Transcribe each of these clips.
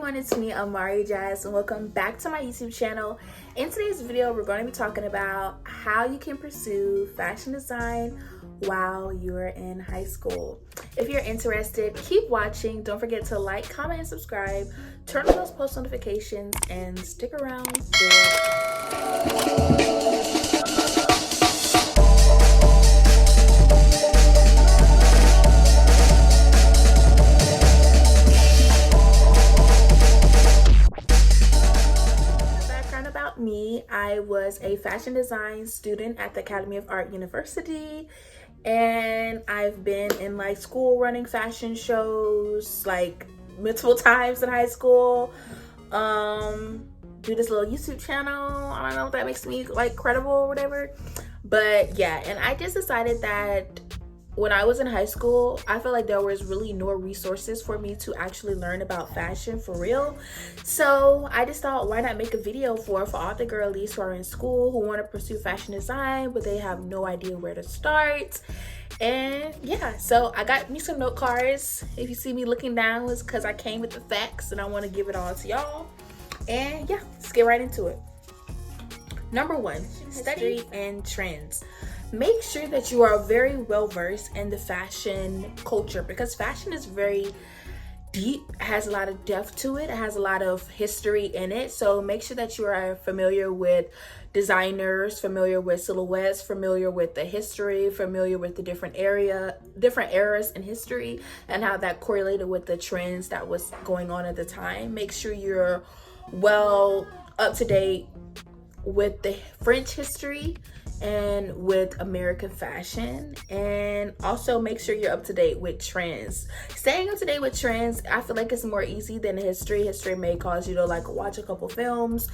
everyone, it's me, AMARIJASZ, and welcome back to my YouTube channel. In today's video, we're going to be talking about how you can pursue fashion design while you're in high school. If you're interested, keep watching. Don't forget to like, comment, and subscribe. Turn on those post notifications and stick around me. I was a fashion design student at the Academy of Art University, and I've been in like school running fashion shows like multiple times in high school. Do this little YouTube channel. I don't know if that makes me like credible or whatever, but yeah. And I just decided that when I was in high school, I felt like there was really no resources for me to actually learn about fashion for real. So I just thought, why not make a video for all the girlies who are in school who want to pursue fashion design, but they have no idea where to start. And yeah, so I got me some note cards. If you see me looking down, it's because I came with the facts and I want to give it all to y'all. And yeah, let's get right into it. Number one, study and trends. Make sure that you are very well versed in the fashion culture, because fashion is very deep, has a lot of depth to it, it has a lot of history in it. So make sure that you are familiar with designers, familiar with silhouettes, familiar with the history, familiar with the different eras in history and how that correlated with the trends that was going on at the time. Make sure you're well up to date with the French history and with American fashion, and also make sure you're up to date with trends. Staying up to date with trends, I feel like it's more easy than history. History may cause you to like watch a couple films,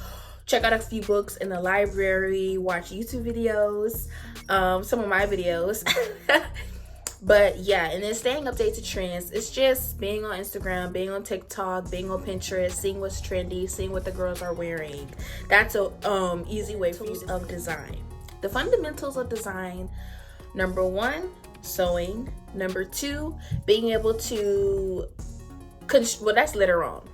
check out a few books in the library, watch YouTube videos, some of my videos. But yeah, and then staying updated to trends, it's just being on Instagram, being on TikTok, being on Pinterest, seeing what's trendy, seeing what the girls are wearing. That's a easy way for you of design. The fundamentals of design: number one, sewing. Number two, being able to, well, that's later on.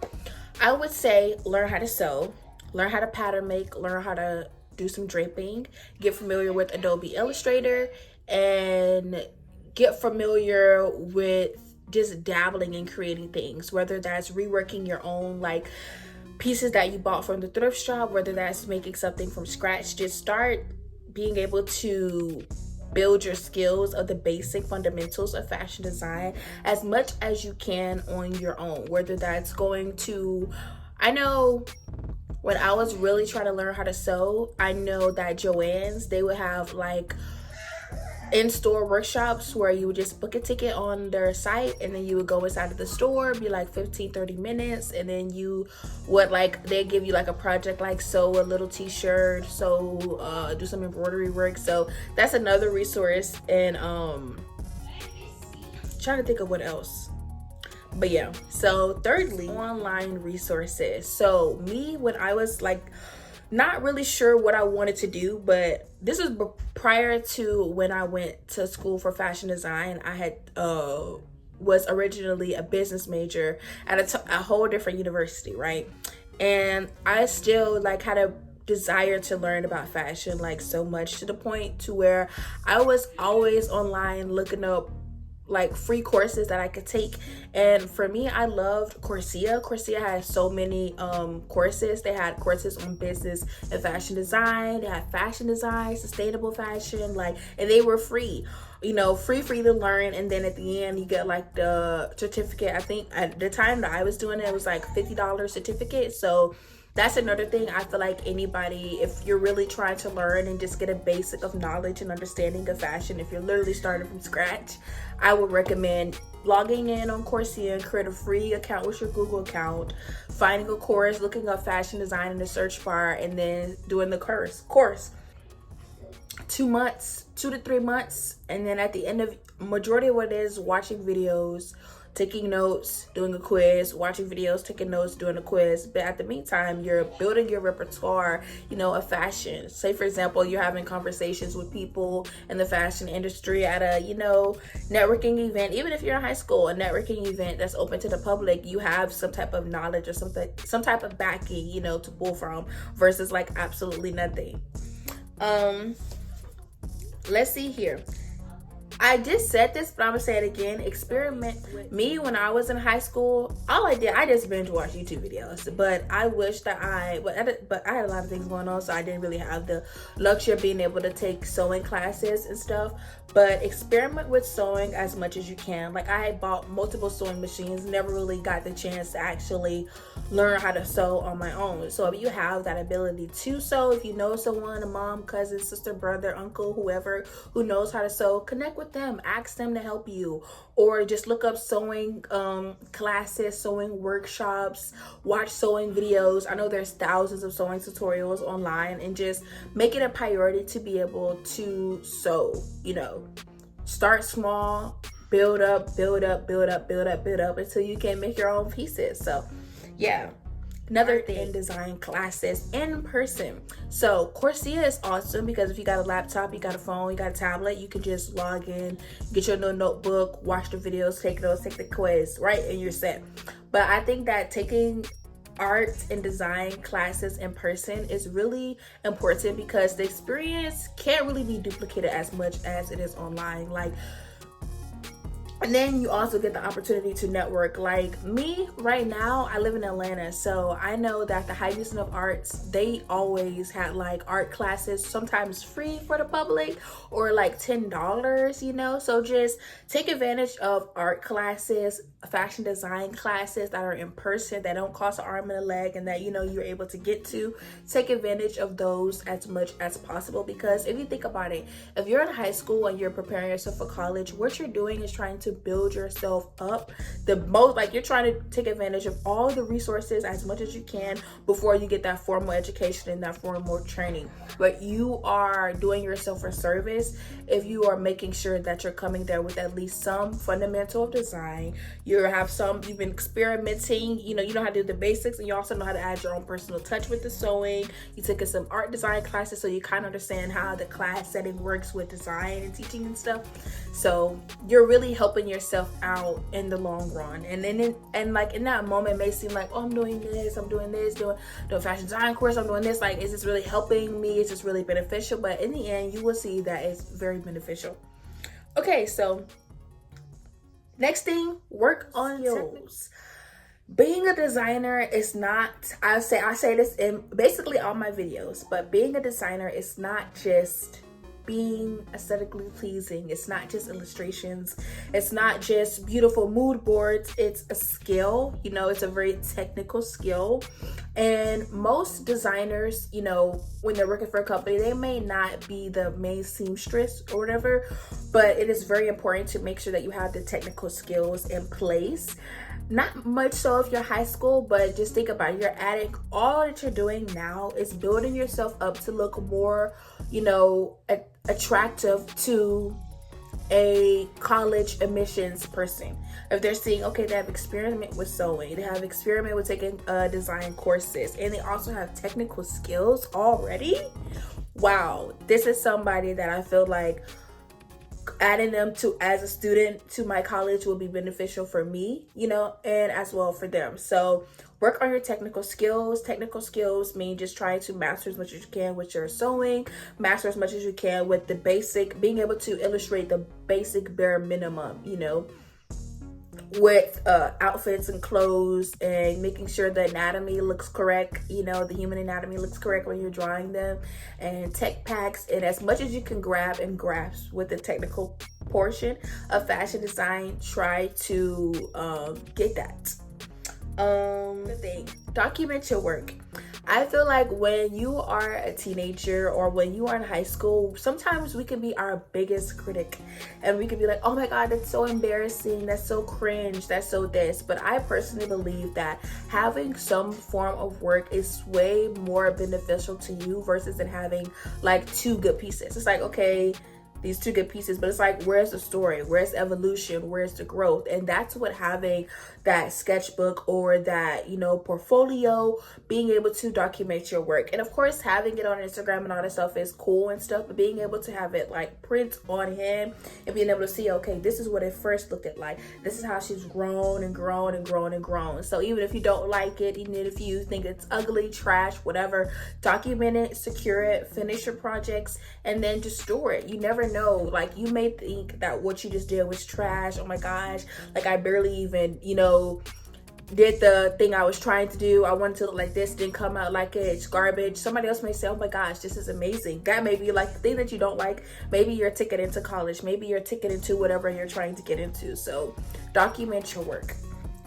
I would say learn how to sew, learn how to pattern make, learn how to do some draping, get familiar with Adobe Illustrator, and get familiar with just dabbling in creating things, whether that's reworking your own like pieces that you bought from the thrift shop, whether that's making something from scratch. Just start being able to build your skills of the basic fundamentals of fashion design as much as you can on your own, whether that's going to, I know when I was really trying to learn how to sew, I know that Joann's, they would have like in-store workshops where you would just book a ticket on their site, and then you would go inside of the store, be like 15-30 minutes, and then you would like, they give you like a project, like sew a little t-shirt, so do some embroidery work. So that's another resource. And trying to think of what else, but yeah. So thirdly, online resources. So me, when I was like not really sure what I wanted to do, but this was prior to when I went to school for fashion design. I had was originally a business major at a whole different university, right? And I still like had a desire to learn about fashion like so much, to the point to where I was always online looking up like free courses that I could take. And for me, I loved Coursera. Coursera has so many courses. They had courses on business and fashion design. They had fashion design, sustainable fashion, like, and they were free, you know, free to learn. And then at the end you get like the certificate. I think at the time that I was doing it was like $50 certificate. So that's another thing. I feel like anybody, if you're really trying to learn and just get a basic of knowledge and understanding of fashion, if you're literally starting from scratch, I would recommend logging in on Coursera and create a free account with your Google account, finding a course, looking up fashion design in the search bar, and then doing the course. 2 to 3 months, and then at the end of majority of what it is, watching videos, taking notes, doing a quiz, watching videos, taking notes, doing a quiz. But at the meantime, you're building your repertoire, of fashion. Say, for example, you're having conversations with people in the fashion industry at a, networking event. Even if you're in high school, a networking event that's open to the public, you have some type of knowledge or some type of backing, to pull from, versus like absolutely nothing. Let's see here. I just said this, but I'm gonna say it again. Experiment with me when I was in high school. All I did, I just binge watched YouTube videos. But I wish that but I had a lot of things going on, so I didn't really have the luxury of being able to take sewing classes and stuff. But experiment with sewing as much as you can. Like, I had bought multiple sewing machines, never really got the chance to actually learn how to sew on my own. So if you have that ability to sew, if you know someone, a mom, cousin, sister, brother, uncle, whoever who knows how to sew, connect with them, ask them to help you, or just look up sewing classes, sewing workshops, watch sewing videos. I know there's thousands of sewing tutorials online, and just make it a priority to be able to sew. Start small, build up, build up, build up, build up, build up until you can make your own pieces. So yeah. Another thing, design classes in person. So Coursera is awesome because if you got a laptop, you got a phone, you got a tablet, you can just log in, get your little notebook, watch the videos, take notes, take the quiz, right? And you're set. But I think that taking art and design classes in person is really important because the experience can't really be duplicated as much as it is online. And then you also get the opportunity to network. Like me right now, I live in Atlanta, so I know that the High Museum of Arts, they always had like art classes, sometimes free for the public or like $10, so just take advantage of art classes, fashion design classes that are in person, that don't cost an arm and a leg, and that you're able to get to. Take advantage of those as much as possible, because if you think about it, if you're in high school and you're preparing yourself for college, what you're doing is trying to build yourself up the most. Like, you're trying to take advantage of all the resources as much as you can before you get that formal education and that formal training. But you are doing yourself a service if you are making sure that you're coming there with at least some fundamental of design. You've been experimenting, you know how to do the basics, and you also know how to add your own personal touch with the sewing. You took some art design classes, so you kind of understand how the class setting works with design and teaching and stuff. So you're really helping yourself out in the long run. And then in that moment, it may seem like, oh, I'm doing this, doing fashion design course, I'm doing this. Like, is this really helping me? Is this really beneficial? But in the end, you will see that it's very beneficial. Okay, so next thing, work on skills. Being a designer is not, I say this in basically all my videos, but being a designer is not just being aesthetically pleasing. It's not just illustrations. It's not just beautiful mood boards. It's a skill, it's a very technical skill. And most designers, when they're working for a company, they may not be the main seamstress or whatever, but it is very important to make sure that you have the technical skills in place. Not much so if you're high school, but just think about it. You're adding, all that you're doing now is building yourself up to look more, attractive to a college admissions person. If they're seeing, okay, they have experiment with sewing, they have experiment with taking design courses, and they also have technical skills already. Wow, this is somebody that I feel like adding them to as a student to my college will be beneficial for me, and as well for them. So work on your technical skills. Technical skills mean just trying to master as much as you can with your sewing, master as much as you can with the basic, being able to illustrate the basic bare minimum, with outfits and clothes, and making sure the anatomy looks correct, the human anatomy looks correct when you're drawing them, and tech packs, and as much as you can grab and grasp with the technical portion of fashion design, try to get that. Document your work. I feel like when you are a teenager or when you are in high school, sometimes we can be our biggest critic, and we can be like, oh my God, that's so embarrassing, that's so cringe, that's so this. But I personally believe that having some form of work is way more beneficial to you versus than having like two good pieces. It's like, okay, these two good pieces, but it's like, where's the story, where's the evolution, where's the growth? And that's what having that sketchbook or that, you know, portfolio, being able to document your work. And of course, having it on Instagram and all that stuff is cool and stuff, but being able to have it like print on hand and being able to see, okay, this is what it first looked at, like this is how she's grown and grown and grown and grown. So even if you don't like it, even if you think it's ugly, trash, whatever, document it, secure it, finish your projects, and then just store it. You never know, like you may think that what you just did was trash. Oh my gosh, like I barely even, you know, did the thing I was trying to do. I wanted to look like this, didn't come out like it, it's garbage. Somebody else may say, oh my gosh, this is amazing. That may be like the thing that you don't like. Maybe your ticket into college, maybe your ticket into whatever you're trying to get into. So document your work.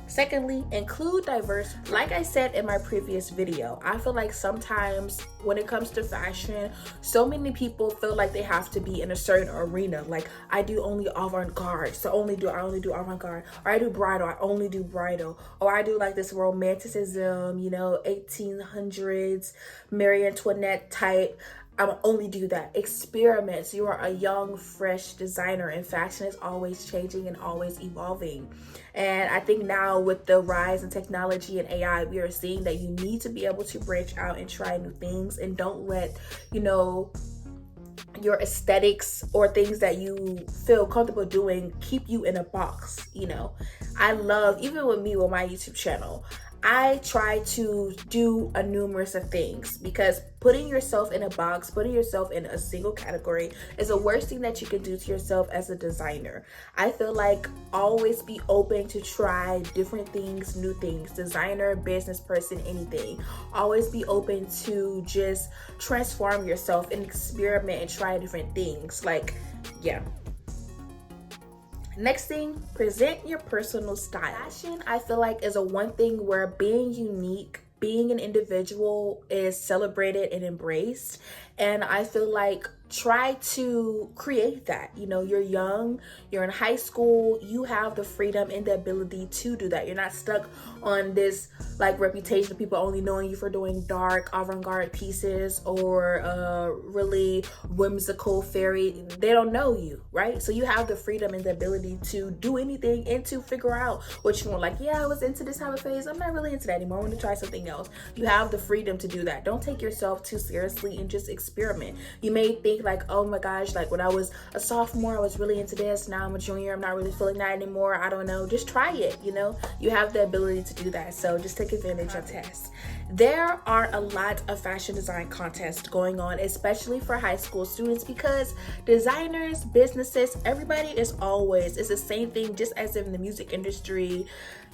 Secondly, include diverse. Like I said in my previous video, I feel like sometimes when it comes to fashion, so many people feel like they have to be in a certain arena. Like I do only avant-garde, so I only do avant-garde, or I do bridal, I only do bridal, or I do like this romanticism, you know, 1800s Marie Antoinette type. I only do that. Experiments. You are a young, fresh designer, and fashion is always changing and always evolving. And I think now with the rise in technology and AI, we are seeing that you need to be able to branch out and try new things, and don't let, you know, your aesthetics or things that you feel comfortable doing keep you in a box. You know, I love, even with me with my YouTube channel, I try to do a numerous of things, because putting yourself in a box, putting yourself in a single category is the worst thing that you can do to yourself as a designer. I feel like always be open to try different things, new things, designer, business person, anything. Always be open to just transform yourself and experiment and try different things. Like, yeah. Next thing, present your personal style. Fashion, I feel like, is a one thing where being unique, being an individual is celebrated and embraced. And I feel like try to create that. You know, you're young, you're in high school, you have the freedom and the ability to do that. You're not stuck on this like reputation of people only knowing you for doing dark avant-garde pieces or really whimsical fairy. They don't know you, right? So you have the freedom and the ability to do anything and to figure out what you want. Like, yeah, I was into this type of phase, I'm not really into that anymore, I want to try something else. You have the freedom to do that. Don't take yourself too seriously and just experiment. You may think like, oh my gosh, like when I was a sophomore I was really into this, now I'm a junior, I'm not really feeling that anymore, I don't know. Just try it. You know, you have the ability to do that, so just take advantage of tests. There are a lot of fashion design contests going on, especially for high school students, because designers, businesses, everybody is always, it's the same thing, just as in the music industry.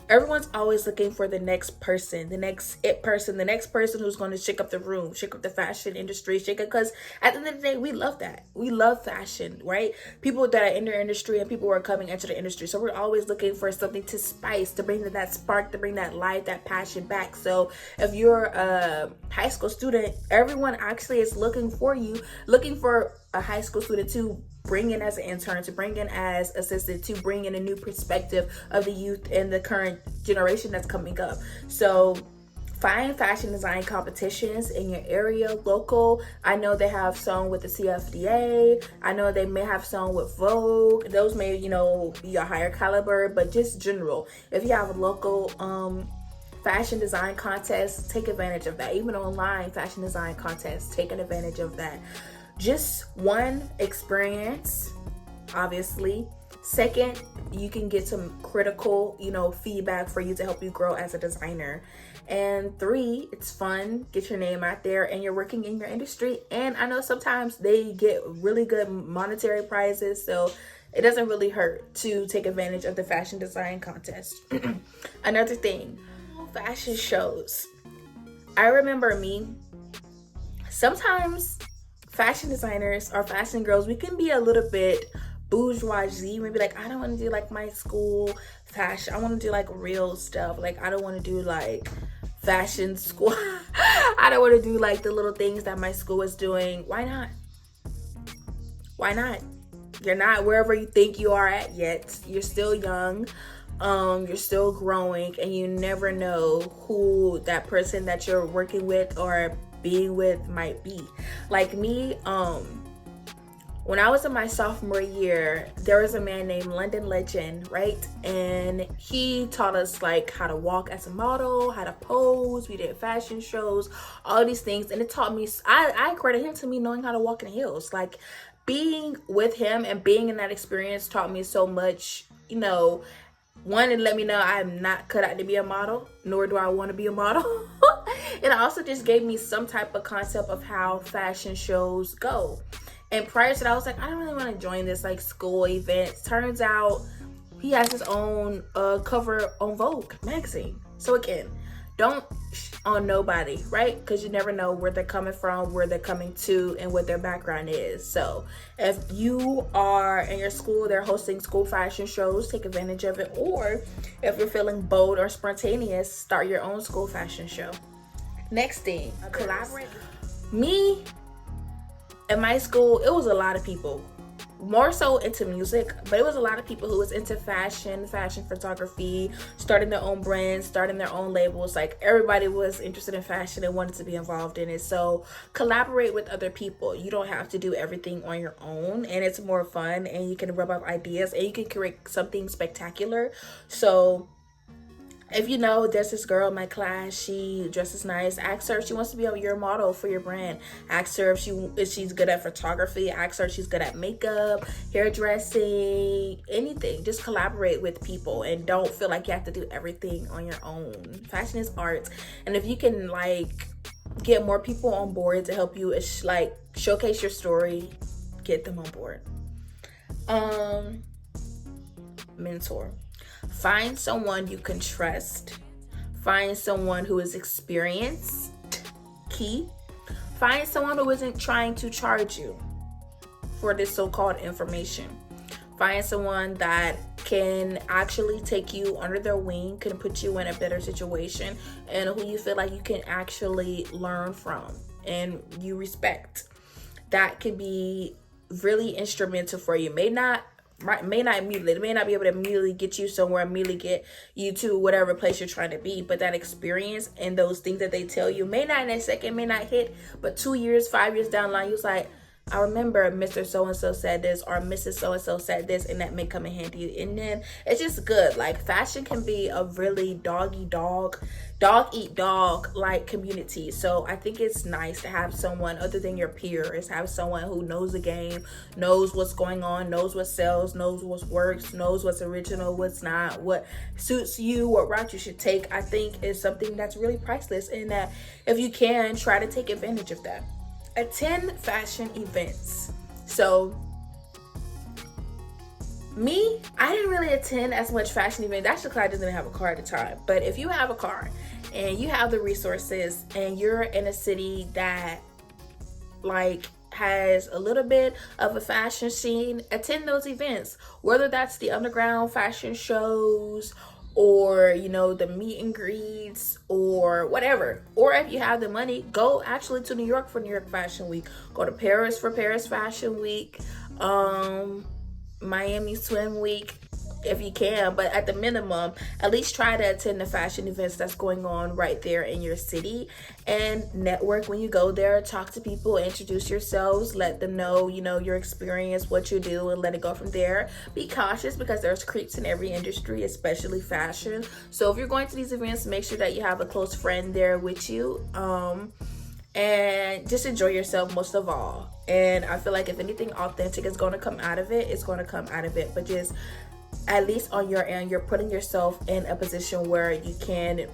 Everyone's always looking for the next person, the next it person, the next person who's going to shake up the room, shake up the fashion industry, shake it. Because at the end of the day, we love that. We love fashion, right? People that are in the industry and people who are coming into the industry. So we're always looking for something to spice, to bring that spark, to bring that life, that passion back. So if you're a high school student, everyone actually is looking for you, looking for a high school student to bring in as an intern, to bring in as assistant, to bring in a new perspective of the youth and the current generation that's coming up. So find fashion design competitions in your area, local. I know they have some with the CFDA. I know they may have some with Vogue. Those may, you know, be a higher caliber, but just general. If you have a local fashion design contest, take advantage of that. Even online fashion design contests, taking advantage of that. Just one, experience, obviously. Second, you can get some critical, you know, feedback for you to help you grow as a designer. And three, it's fun, get your name out there, and you're working in your industry. And I know sometimes they get really good monetary prizes, so it doesn't really hurt to take advantage of the fashion design contest. Another thing, fashion shows. I remember me, sometimes fashion designers or fashion girls, we can be a little bit bourgeoisie. Maybe like, I don't want to do like my school fashion, I want to do like real stuff. Like, I don't want to do like fashion school. I don't want to do like the little things that my school is doing. Why not? Why not? You're not wherever you think you are at yet. You're still young. You're still growing, and you never know who that person that you're working with or being with might be. Like me, when I was in my sophomore year, there was a man named London Legend, right? And he taught us like how to walk as a model, how to pose. We did fashion shows, all these things. And it taught me, I credit him to me knowing how to walk in heels. Like being with him and being in that experience taught me so much, you know. One, it let me know I'm not cut out to be a model, nor do I want to be a model. And it also just gave me some type of concept of how fashion shows go. And prior to that, I was like, I don't really want to join this like school events. Turns out he has his own cover on Vogue magazine. So again, don't on nobody, right? Because you never know where they're coming from, where they're coming to, and what their background is. So if you are in your school, they're hosting school fashion shows, take advantage of it. Or if you're feeling bold or spontaneous, start your own school fashion show. Next thing, collaborate. Me, in my school, it was a lot of people. More so into music, but it was a lot of people who was into fashion photography, starting their own brands, starting their own labels. Like everybody was interested in fashion and wanted to be involved in it. So collaborate with other people. You don't have to do everything on your own, and it's more fun, and you can rub up ideas and you can create something spectacular. So if you know there's this girl in my class, she dresses nice, ask her if she wants to be your model for your brand. Ask her if she's good at photography. Ask her if she's good at makeup, hairdressing, anything. Just collaborate with people and don't feel like you have to do everything on your own. Fashion is art, and if you can like get more people on board to help you like showcase your story, get them on board. Mentor. Find someone you can trust. Find someone who is experienced. Key. Find someone who isn't trying to charge you for this so-called information. Find someone that can actually take you under their wing, can put you in a better situation, and who you feel like you can actually learn from and you respect. That can be really instrumental for you. May not immediately, it may not be able to immediately get you somewhere, immediately get you to whatever place you're trying to be, but that experience and those things that they tell you may not in a second, may not hit, but 2 years, 5 years down the line, you was like, I remember Mr. So-and-so said this, or Mrs. So-and-so said this, and that may come in handy. And then it's just good. Like fashion can be a really dog eat dog like community. So I think it's nice to have someone other than your peers, have someone who knows the game, knows what's going on, knows what sells, knows what works, knows what's original, what's not, what suits you, what route you should take. I think is something that's really priceless, and that if you can, try to take advantage of that. Attend fashion events. So me, I didn't really attend as much fashion events. That's because I didn't have a car at the time. But if you have a car and you have the resources and you're in a city that like has a little bit of a fashion scene, attend those events. Whether that's the underground fashion shows, or you know, the meet and greets, or whatever. Or if you have the money, go actually to New York for New York Fashion Week. Go to Paris for Paris Fashion Week. Miami Swim Week, if you can. But at the minimum, at least try to attend the fashion events that's going on right there in your city, and network when you go there. Talk to people, introduce yourselves, let them know, you know, your experience, what you do, and let it go from there. Be cautious because there's creeps in every industry, especially fashion. So if you're going to these events, make sure that you have a close friend there with you, and just enjoy yourself most of all. And I feel like if anything authentic is going to come out of it, it's going to come out of it. But just at least on your end, you're putting yourself in a position where you can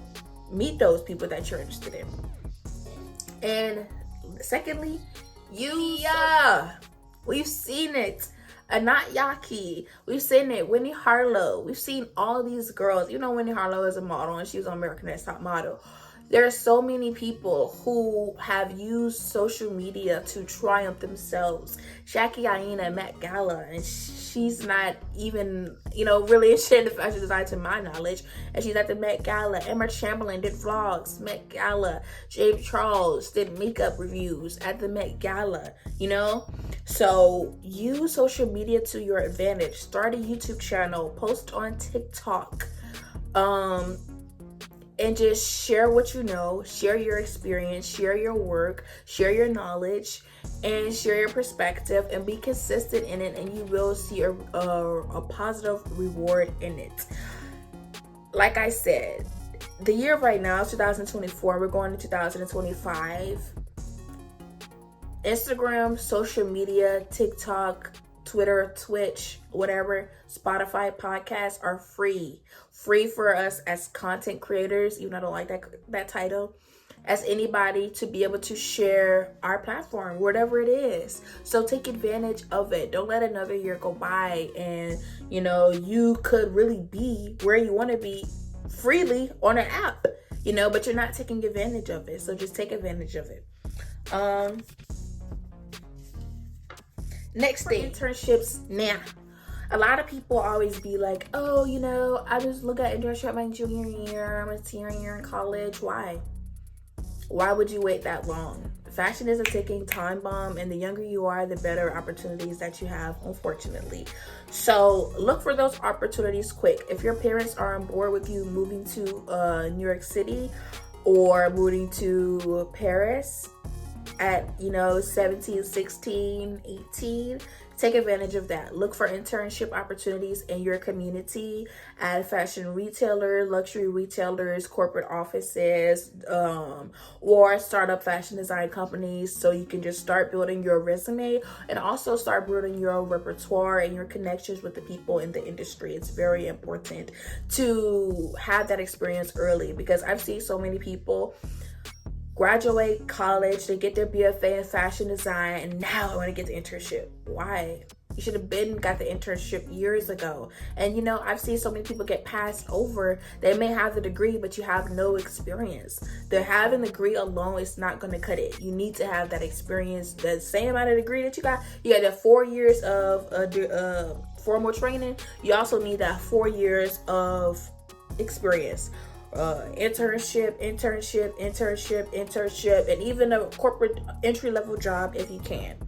meet those people that you're interested in. And secondly, we've seen it. Anat Yaki, we've seen it. Winnie Harlow, we've seen all these girls. You know, Winnie Harlow is a model, and she was on American Next Top Model. There are so many people who have used social media to triumph themselves. Shaki Aina Met Gala, and she's not even, you know, really interested in fashion design to my knowledge, and she's at the Met Gala. Emma Chamberlain did vlogs, Met Gala. James Charles did makeup reviews at the Met Gala, you know? So use social media to your advantage. Start a YouTube channel, post on TikTok. and just share what you know, share your experience, share your work, share your knowledge, and share your perspective, and be consistent in it, and you will see a positive reward in it. Like I said, the year right now is 2024. We're going to 2025. Instagram, social media, TikTok, Twitter, Twitch, whatever, Spotify, podcasts are free for us as content creators, even though I don't like that title, as anybody to be able to share our platform, whatever it is. So take advantage of it. Don't let another year go by and, you could really be where you want to be freely on an app, but you're not taking advantage of it. So just take advantage of it. Next thing, internships. Now, a lot of people always be like, oh, I just look at internship my junior year, I'm a senior year in college. Why would you wait that long? Fashion is a ticking time bomb, and the younger you are, the better opportunities that you have, unfortunately. So look for those opportunities quick. If your parents are on board with you moving to New York City or moving to Paris at 17, 16, 18, take advantage of that. Look for internship opportunities in your community at fashion retailers, luxury retailers, corporate offices, or startup fashion design companies, so you can just start building your resume and also start building your repertoire and your connections with the people in the industry. It's very important to have that experience early, because I've seen so many people graduate college, they get their BFA in fashion design, and now I want to get the internship. Why? You should have got the internship years ago. And I've seen so many people get passed over. They may have the degree, but you have no experience. The having the degree alone is not going to cut it. You need to have that experience, the same amount of degree that you got. You got that 4 years of formal training. You also need that 4 years of experience. Internship, and even a corporate entry-level job if you can.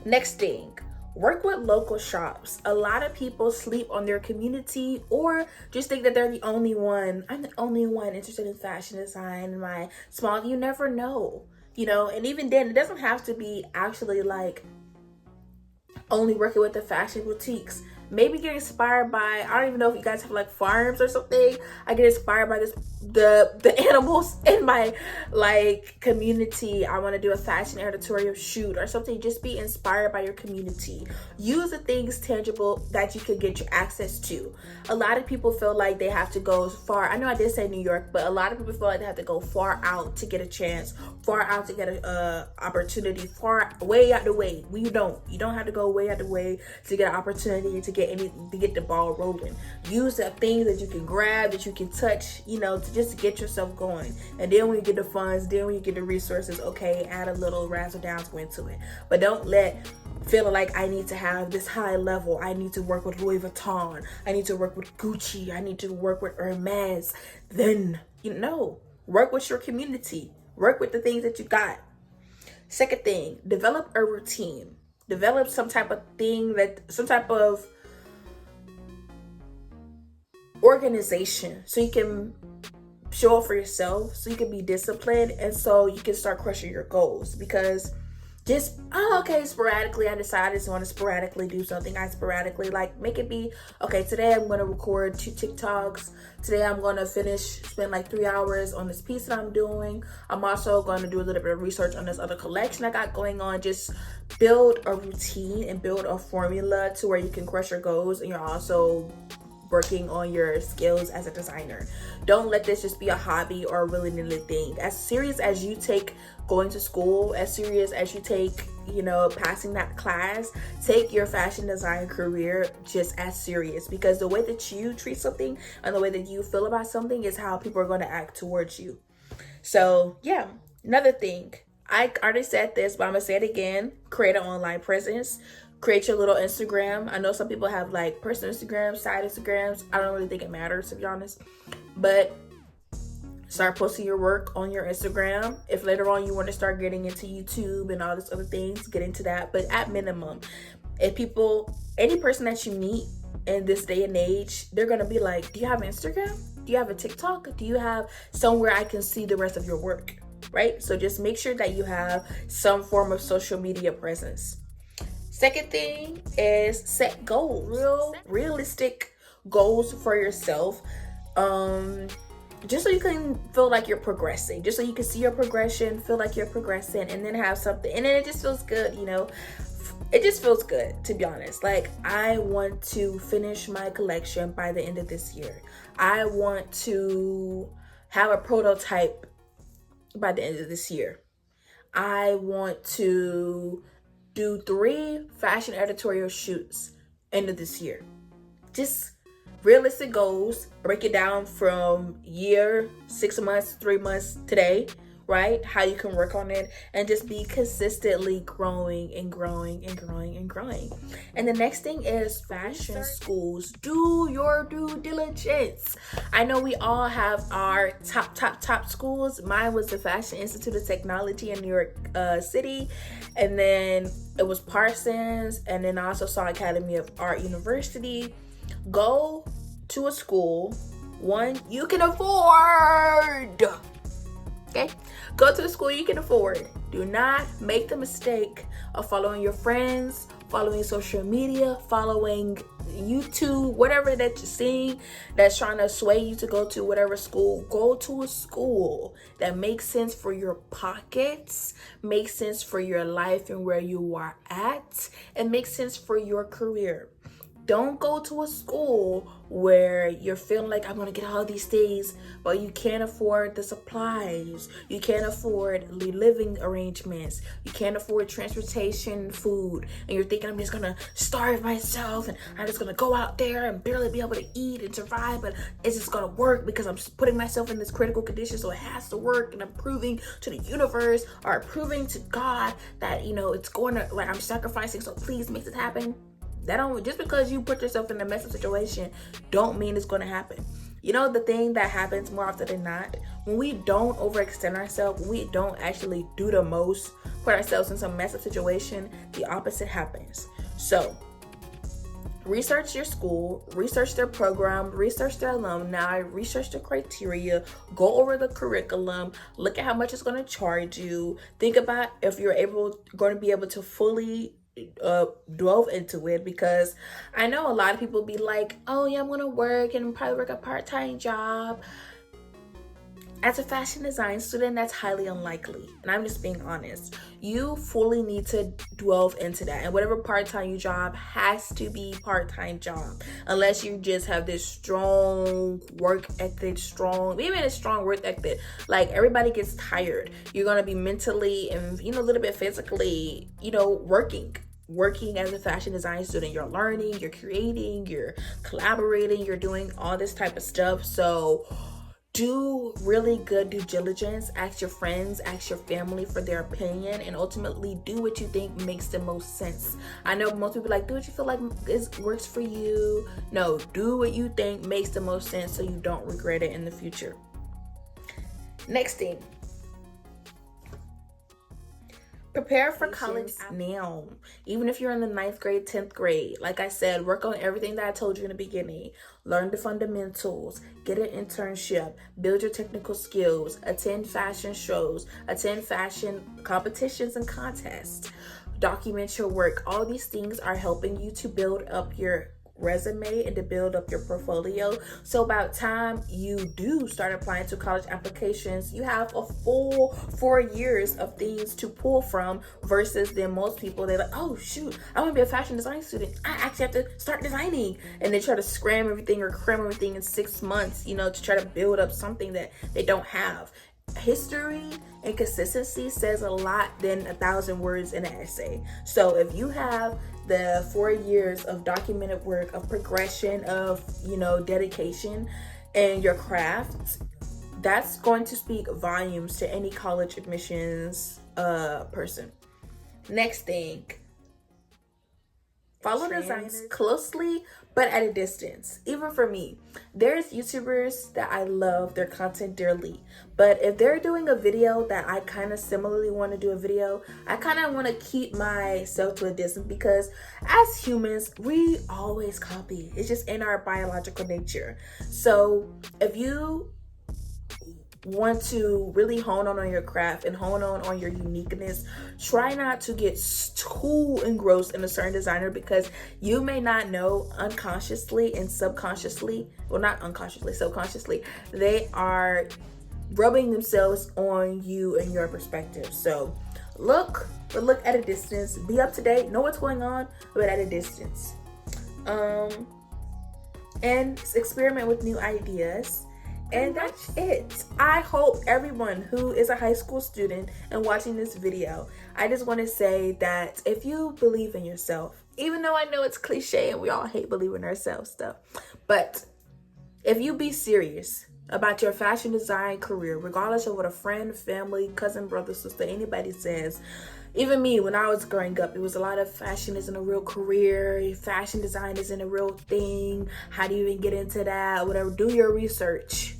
Next thing, work with local shops. A lot of people sleep on their community or just think that they're the only one. I'm the only one interested in fashion design in my small. You never know, and even then, it doesn't have to be actually like only working with the fashion boutiques. Maybe get inspired by, I don't even know if you guys have like farms or something. I get inspired by the animals in my community. I want to do a fashion editorial shoot or something. Just be inspired by your community. Use the things tangible that you could get your access to. A lot of people feel like they have to go far. I know I did say New York, but a lot of people feel like they have to go far out to get a chance, far out to get a opportunity, way out the way. You don't have to go way out the way to get an opportunity, to get the ball rolling. Use the things that you can grab, that you can touch, to just get yourself going. And then when you get the funds, then when you get the resources, okay, add a little razzle dazzle into it. But don't feeling like I need to have this high level. I need to work with Louis Vuitton. I need to work with Gucci. I need to work with Hermes. Then, work with your community. Work with the things that you got. Second thing, develop a routine. Develop some type of organization, so you can show up for yourself, so you can be disciplined, and so you can start crushing your goals. Because just, sporadically, I decided I just want to sporadically do something. I sporadically, make it be, okay, today I'm going to record 2 TikToks. Today I'm going to spend 3 hours on this piece that I'm doing. I'm also going to do a little bit of research on this other collection I got going on. Just build a routine and build a formula to where you can crush your goals, and you're also working on your skills as a designer. Don't let this just be a hobby or a willy-nilly thing. As serious as you take going to school, as serious as you take, passing that class, take your fashion design career just as serious, because the way that you treat something and the way that you feel about something is how people are going to act towards you. So yeah, another thing, I already said this, but I'm gonna say it again: create an online presence. Create your little Instagram. I know some people have personal Instagrams, side Instagrams. I don't really think it matters, to be honest. But start posting your work on your Instagram. If later on you want to start getting into YouTube and all this other things, get into that. But at minimum, any person that you meet in this day and age, they're going to be like, do you have Instagram? Do you have a TikTok? Do you have somewhere I can see the rest of your work, right? So just make sure that you have some form of social media presence. Second thing is set goals, realistic goals for yourself. Just so you can feel like you're progressing, just so you can see your progression, feel like you're progressing, and then have something, and then it just feels good, you know. It just feels good, to be honest. Like, I want to finish my collection by the end of this year. I want to have a prototype by the end of this year. I want to do 3 fashion editorial shoots end of this year. Just realistic goals. Break it down from year, 6 months, 3 months, today, right? How you can work on it, and just be consistently growing and growing and growing and growing. And the next thing is fashion schools. Do your due diligence. I know we all have our top schools. Mine was the Fashion Institute of Technology in New York City, and then it was Parsons, and then I also saw Academy of Art University. Go to a school, one you can afford. Okay, go to the school you can afford. Do not make the mistake of following your friends, following social media, following YouTube, whatever that you're seeing that's trying to sway you to go to whatever school. Go to a school that makes sense for your pockets, makes sense for your life and where you are at, and makes sense for your career. Don't go to a school where you're feeling like, I'm going to get all these things, but you can't afford the supplies. You can't afford living arrangements. You can't afford transportation, food. And you're thinking, I'm just going to starve myself, and I'm just going to go out there and barely be able to eat and survive, but it's just going to work because I'm putting myself in this critical condition, so it has to work, and I'm proving to the universe or proving to God that, you know, it's going to, like, I'm sacrificing, so please make this happen. That don't, just because you put yourself in a messy situation don't mean it's going to happen. You know, the thing that happens more often than not, when we don't overextend ourselves, we don't actually do the most, put ourselves in some messy situation, the opposite happens. So research your school, research their program, research their alumni, research the criteria, go over the curriculum, look at how much it's going to charge you. Think about if you're going to be able to fully delve into it, because I know a lot of people be like, oh yeah, I'm gonna work and probably work a part-time job. As a fashion design student, that's highly unlikely, and I'm just being honest. You fully need to delve into that, and whatever part-time job has to be part-time job, unless you just have this strong work ethic, even a strong work ethic. Like, everybody gets tired. You're gonna be mentally and, you know, a little bit physically, you know, working as a fashion design student. You're learning, you're creating, you're collaborating, you're doing all this type of stuff. So do really good due diligence. Ask your friends, ask your family for their opinion, and ultimately do what you think makes the most sense. I know most people like, do what you feel like works for you. No, do what you think makes the most sense so you don't regret it in the future. Next thing, prepare for college now. Even if you're in the 9th grade, 10th grade, like I said, work on everything that I told you in the beginning. Learn the fundamentals, get an internship, build your technical skills, attend fashion shows, attend fashion competitions and contests, document your work. All these things are helping you to build up your resume and to build up your portfolio. So about time you do start applying to college applications, you have a full 4 years of things to pull from, versus then most people, they're like, oh shoot, I want to be a fashion design student, I actually have to start designing, and they try to cram everything in 6 months, you know, to try to build up something that they don't have. History and consistency says a lot than 1,000 words in an essay. So if you have the 4 years of documented work, of progression, of, you know, dedication in your craft, that's going to speak volumes to any college admissions person. Next thing, follow designers closely, but at a distance. Even for me, there's YouTubers that I love their content dearly, but if they're doing a video that I kind of similarly want to do a video, I kind of want to keep myself to a distance, because as humans, we always copy. It's just in our biological nature. So if you want to really hone on your craft and hone on your uniqueness, try not to get too engrossed in a certain designer, because you may not know, unconsciously and subconsciously, well, not unconsciously, subconsciously, they are rubbing themselves on you and your perspective. So look at a distance, be up to date, know what's going on, but at a distance. And experiment with new ideas. And that's it. I hope everyone who is a high school student and watching this video, I just want to say that if you believe in yourself, even though I know it's cliche and we all hate believing in ourselves stuff, but if you be serious about your fashion design career, regardless of what a friend, family, cousin, brother, sister, anybody says. Even me, when I was growing up, it was a lot of fashion isn't a real career, fashion design isn't a real thing, how do you even get into that, whatever. Do your research,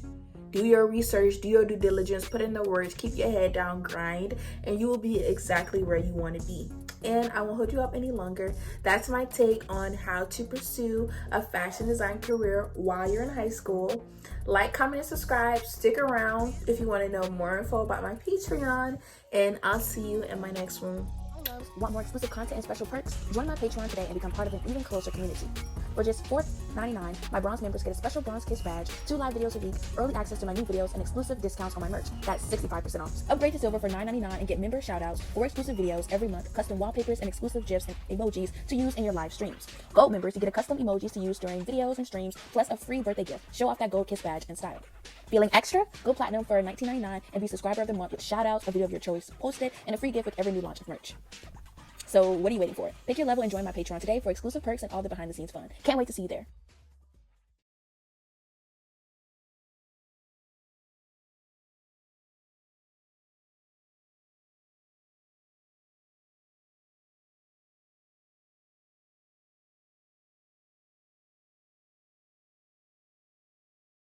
do your due diligence, put in the work, keep your head down, grind, and you will be exactly where you want to be. And I won't hold you up any longer. That's my take on how to pursue a fashion design career while you're in high school. Like, comment, and subscribe. Stick around if you want to know more info about my Patreon, and I'll see you in my next one. Want more exclusive content and special perks? Join my Patreon today and become part of an even closer community. For just $4.99, my bronze members get a special Bronze Kiss badge, 2 live videos a week, early access to my new videos, and exclusive discounts on my merch. That's 65% off. Upgrade to Silver for $9.99 and get member shoutouts, 4 exclusive videos every month, custom wallpapers, and exclusive GIFs and emojis to use in your live streams. Gold members to get a custom emojis to use during videos and streams, plus a free birthday gift. Show off that Gold Kiss badge in style. Feeling extra? Go Platinum for $19.99 and be subscriber of the month with shoutouts, a video of your choice posted, and a free gift with every new launch of merch. So what are you waiting for? Pick your level and join my Patreon today for exclusive perks and all the behind the scenes fun. Can't wait to see you there.